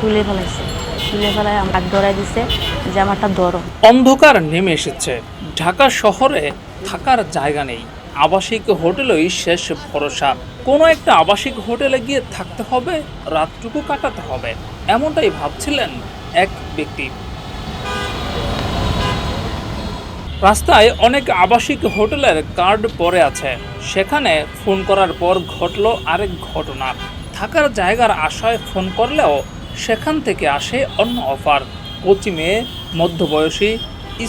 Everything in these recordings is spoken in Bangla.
তুলে ফেলাইছে, তুলে ফেলায় আমার ধরাই দিছে যে আমারটা ধরো। অন্ধকার নেমে এসেছে, ঢাকা শহরে থাকার জায়গা নেই, আবাসিক হোটেলই শেষ ভরসা। কোনো একটা আবাসিক হোটেলে গিয়ে থাকতে হবে, রাতটুকু কাটাতে হবে, এমনটাই ভাবছিলেন এক ব্যক্তি। রাস্তায় অনেক আবাসিক হোটেলের কার্ড পড়ে আছে, সেখানে ফোন করার পর ঘটল আরেক ঘটনা। থাকার জায়গার আশায় ফোন করলেও সেখান থেকে আসে অন্য অফার। কচি মেয়ে, মধ্যবয়সী,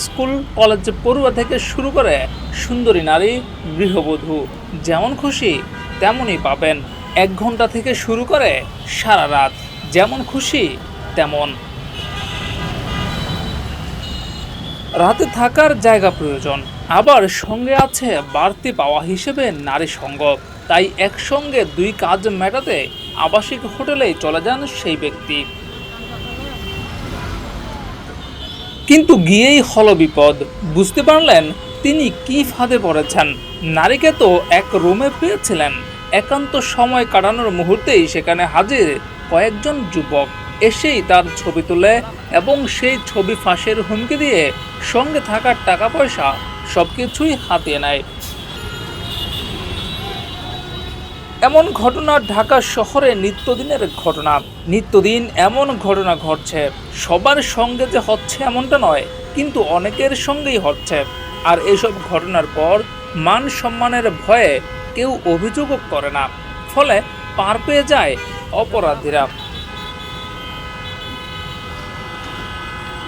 স্কুল কলেজ পড়ুয়া থেকে শুরু করে সুন্দরী নারী, গৃহবধূ, যেমন খুশি তেমনই পাবেন। 1 ঘন্টা থেকে শুরু করে সারা রাত, যেমন খুশি তেমন। রাতে থাকার জায়গা প্রয়োজন, আবার সঙ্গে আছে বাড়তি পাওয়া হিসেবে নারী সঙ্গ। তাই একসঙ্গে 2 কাজ মেটাতে আবাসিক হোটেলেই চলে যান সেই ব্যক্তি। কিন্তু গিয়েই হলো বিপদ। বুঝতে পারলেন তিনি কি ফাঁদে পড়েছেন। নারীকে তো এক রুমে পেয়েছিলেন, একান্ত সময় কাটানোর মুহূর্তেই সেখানে হাজির কয়েকজন যুবক। এসেই তার ছবি তুলে এবং সেই ছবি ফাঁসের হুমকি দিয়ে সঙ্গে থাকার টাকা পয়সা সবকিছুই হাতিয়ে নেয়। এমন ঘটনা ঢাকা শহরে নিত্যদিনের ঘটনা। নিত্যদিন এমন ঘটনা ঘটছে। সবার সঙ্গে যে হচ্ছে এমনটা নয়, কিন্তু অনেকের সঙ্গেই হচ্ছে। আর এসব ঘটনার পর মান সম্মানের ভয়ে কেউ অভিযোগও করে না, ফলে পার পেয়ে যায় অপরাধীরা।